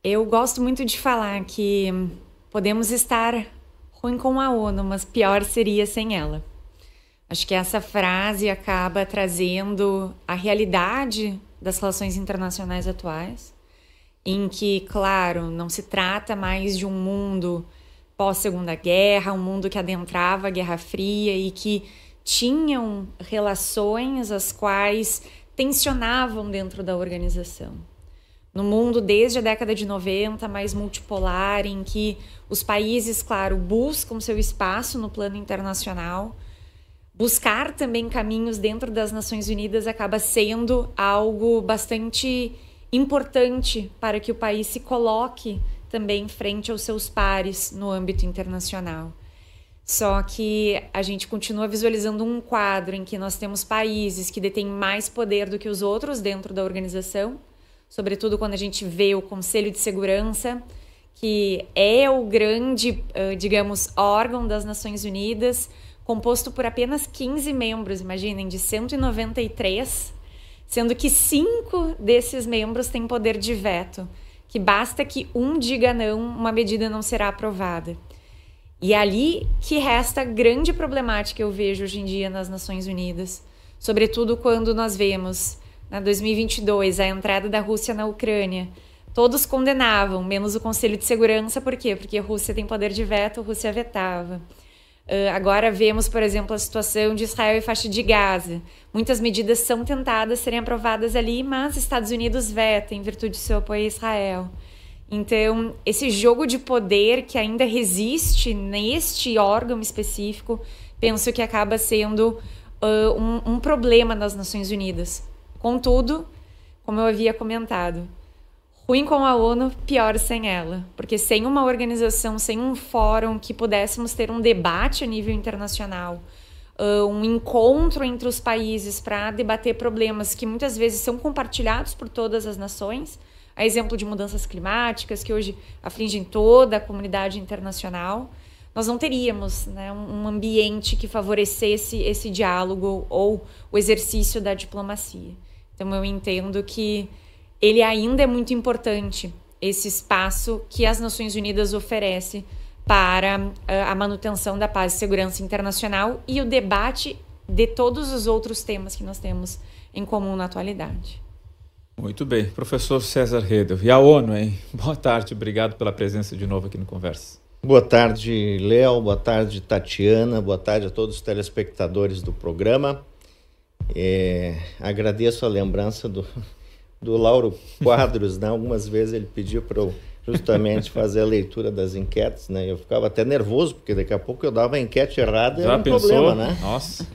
Eu gosto muito de falar que podemos estar ruim com a ONU, mas pior seria sem ela. Acho que essa frase acaba trazendo a realidade das relações internacionais atuais, em que, claro, não se trata mais de um mundo pós-Segunda Guerra, um mundo que adentrava a Guerra Fria e que tinham relações as quais tensionavam dentro da organização. No mundo desde a década de 90, mais multipolar, em que os países, claro, buscam seu espaço no plano internacional, buscar também caminhos dentro das Nações Unidas acaba sendo algo bastante importante para que o país se coloque também frente aos seus pares no âmbito internacional. Só que a gente continua visualizando um quadro em que nós temos países que detêm mais poder do que os outros dentro da organização, sobretudo quando a gente vê o Conselho de Segurança, que é o grande, digamos, órgão das Nações Unidas, composto por apenas 15 membros, imaginem, de 193, sendo que 5 desses membros têm poder de veto, que basta que um diga não, uma medida não será aprovada. E é ali que resta a grande problemática, eu vejo hoje em dia nas Nações Unidas, sobretudo quando nós vemos, na 2022, a entrada da Rússia na Ucrânia. Todos condenavam, menos o Conselho de Segurança, por quê? Porque a Rússia tem poder de veto, a Rússia vetava. Agora vemos, por exemplo, a situação de Israel e faixa de Gaza. Muitas medidas são tentadas serem aprovadas ali, mas Estados Unidos veta em virtude do seu apoio a Israel. Então, esse jogo de poder que ainda resiste neste órgão específico, penso que acaba sendo um problema nas Nações Unidas. Contudo, como eu havia comentado, ruim com a ONU, pior sem ela. Porque sem uma organização, sem um fórum que pudéssemos ter um debate a nível internacional, um encontro entre os países para debater problemas que muitas vezes são compartilhados por todas as nações, a exemplo de mudanças climáticas, que hoje afligem toda a comunidade internacional, nós não teríamos, né, um ambiente que favorecesse esse diálogo ou o exercício da diplomacia. Então, eu entendo que ele ainda é muito importante, esse espaço que as Nações Unidas oferecem para a manutenção da paz e segurança internacional e o debate de todos os outros temas que nós temos em comum na atualidade. Muito bem. Professor César Redel. E a ONU, hein? Boa tarde, obrigado pela presença de novo aqui no Conversa. Boa tarde, Léo. Boa tarde, Tatiana. Boa tarde a todos os telespectadores do programa. Agradeço a lembrança do Lauro Quadros, né? Algumas vezes ele pediu para eu justamente fazer a leitura das enquetes, né? Eu ficava até nervoso, porque daqui a pouco eu dava a enquete errada e era um problema, né? Nossa.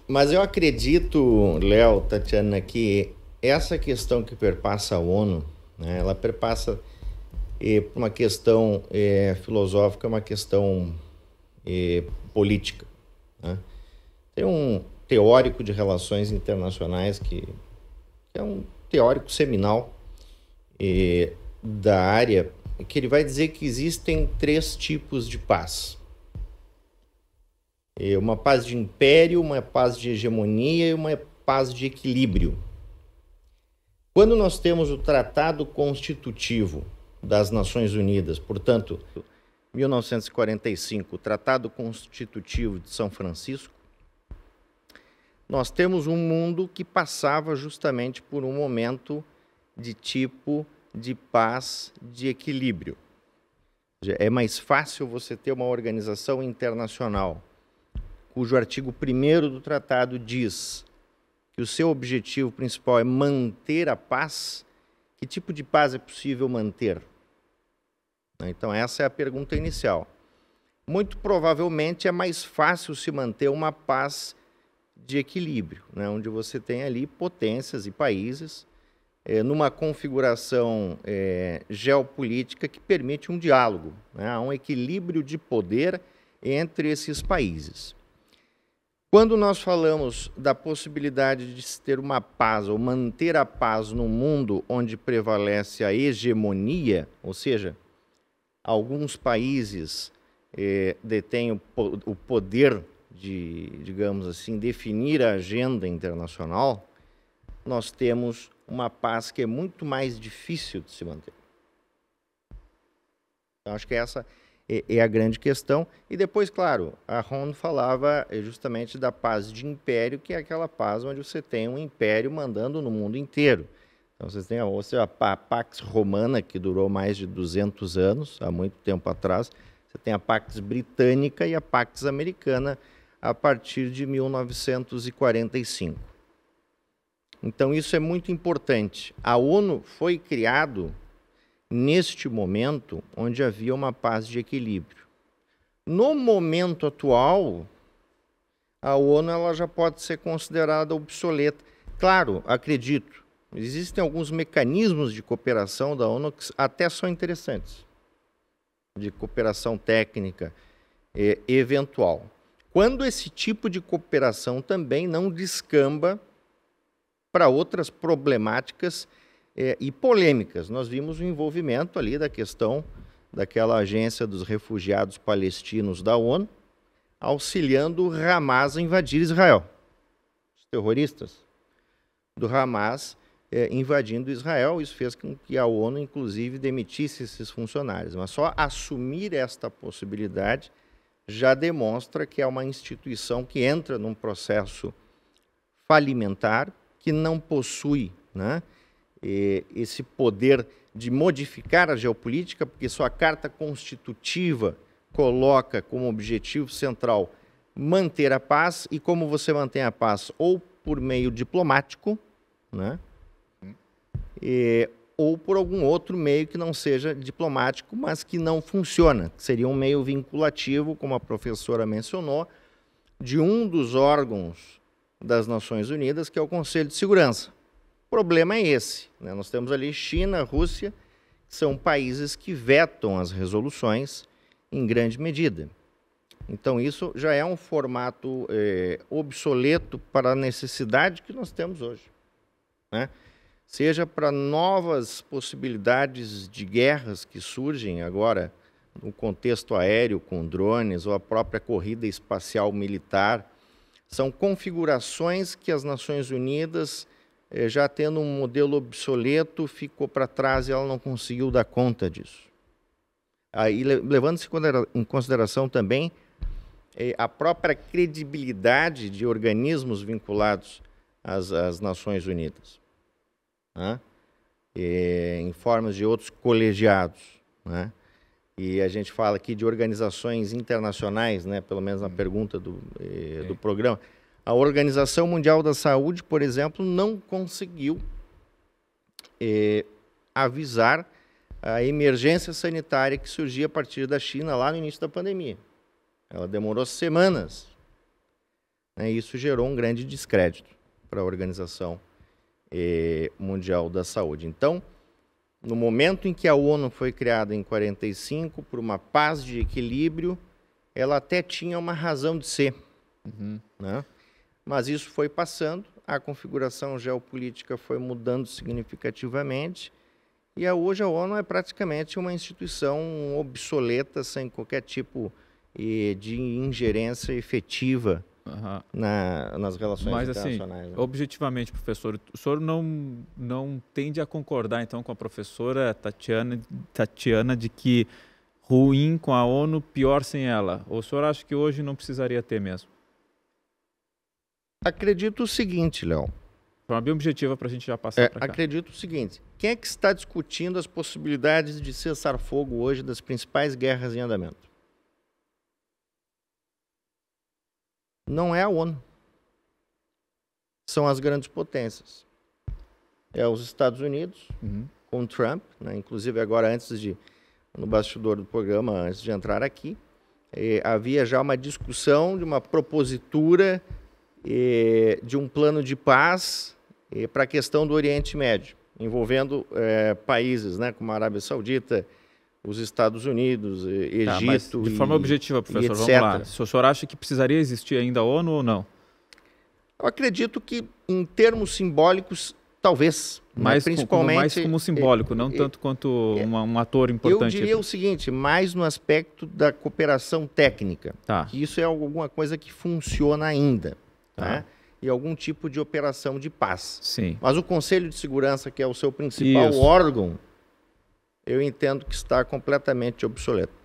Mas eu acredito, Léo, Tatiana, que essa questão que perpassa a ONU, né, ela perpassa por uma questão filosófica, uma questão política, né? Tem um teórico de relações internacionais que é um teórico seminal da área, que ele vai dizer que existem 3 tipos de paz. Uma paz de império, uma paz de hegemonia e uma paz de equilíbrio. Quando nós temos o Tratado Constitutivo das Nações Unidas, portanto, 1945, o Tratado Constitutivo de São Francisco, nós temos um mundo que passava justamente por um momento de tipo de paz, de equilíbrio. É mais fácil você ter uma organização internacional cujo artigo 1º do tratado diz que o seu objetivo principal é manter a paz. Que tipo de paz é possível manter? Então, essa é a pergunta inicial. Muito provavelmente é mais fácil se manter uma paz de equilíbrio, né? Onde você tem ali potências e países numa configuração geopolítica que permite um diálogo, né? Há um equilíbrio de poder entre esses países. Quando nós falamos da possibilidade de se ter uma paz ou manter a paz num mundo onde prevalece a hegemonia, ou seja, alguns países detêm o poder de, digamos assim, definir a agenda internacional, nós temos uma paz que é muito mais difícil de se manter. Então, acho que essa é a grande questão. E depois, claro, a Ron falava justamente da paz de império, que é aquela paz onde você tem um império mandando no mundo inteiro. Então, vocês têm a Pax Romana, que durou mais de 200 anos, há muito tempo atrás. Você tem a Pax Britânica e a Pax Americana, a partir de 1945. Então, isso é muito importante. A ONU foi criado neste momento onde havia uma paz de equilíbrio. No momento atual, a ONU ela já pode ser considerada obsoleta. Claro, acredito, existem alguns mecanismos de cooperação da ONU que até são interessantes, de cooperação técnica eventual. Quando esse tipo de cooperação também não descamba para outras problemáticas e polêmicas. Nós vimos o envolvimento ali da questão daquela agência dos refugiados palestinos da ONU, auxiliando o Hamas a invadir Israel. Os terroristas do Hamas invadindo Israel, isso fez com que a ONU, inclusive, demitisse esses funcionários. Mas só assumir esta possibilidade já demonstra que é uma instituição que entra num processo falimentar, que não possui, né, esse poder de modificar a geopolítica, porque sua carta constitutiva coloca como objetivo central manter a paz, e como você mantém a paz? Ou por meio diplomático, né? Ou por algum outro meio que não seja diplomático, mas que não funciona. Seria um meio vinculativo, como a professora mencionou, de um dos órgãos das Nações Unidas, que é o Conselho de Segurança. O problema é esse, né? Nós temos ali China, Rússia, que são países que vetam as resoluções em grande medida. Então, isso já é um formato obsoleto para a necessidade que nós temos hoje, né? Seja para novas possibilidades de guerras que surgem agora no contexto aéreo, com drones, ou a própria corrida espacial militar. São configurações que as Nações Unidas, já tendo um modelo obsoleto, ficou para trás e ela não conseguiu dar conta disso. Aí, levando-se em consideração também a própria credibilidade de organismos vinculados às Nações Unidas, né? Em formas de outros colegiados, né? E a gente fala aqui de organizações internacionais, né? Pelo menos na pergunta do programa. A Organização Mundial da Saúde, por exemplo, não conseguiu avisar a emergência sanitária que surgia a partir da China lá no início da pandemia. Ela demorou semanas, né? E isso gerou um grande descrédito para a Organização Mundial da Saúde. Então, no momento em que a ONU foi criada em 45, por uma paz de equilíbrio, ela até tinha uma razão de ser, né? Mas isso foi passando, a configuração geopolítica foi mudando significativamente, e hoje a ONU é praticamente uma instituição obsoleta, sem qualquer tipo de ingerência efetiva nas relações internacionais. Assim, objetivamente, professor, o senhor não tende a concordar, então, com a professora Tatiana de que ruim com a ONU, pior sem ela? Ou o senhor acha que hoje não precisaria ter mesmo? Acredito o seguinte, Léo. De forma bem objetiva para a gente já passar para cá. Acredito o seguinte, quem é que está discutindo as possibilidades de cessar-fogo hoje das principais guerras em andamento? Não é a ONU. São as grandes potências. É os Estados Unidos, com Trump, né? Inclusive agora no bastidor do programa, antes de entrar aqui, havia já uma discussão de uma propositura de um plano de paz para a questão do Oriente Médio, envolvendo países, né, como a Arábia Saudita, os Estados Unidos, Egito. Mas de forma objetiva, professor, vamos lá. O senhor acha que precisaria existir ainda a ONU ou não? Eu acredito que, em termos simbólicos, talvez. Mais como simbólico, não tanto quanto um ator importante. Eu diria o seguinte, mais no aspecto da cooperação técnica. Tá. Que isso é alguma coisa que funciona ainda. Tá. Né? e algum tipo de operação de paz. Sim. Mas o Conselho de Segurança, que é o seu principal Isso. órgão, eu entendo que está completamente obsoleto.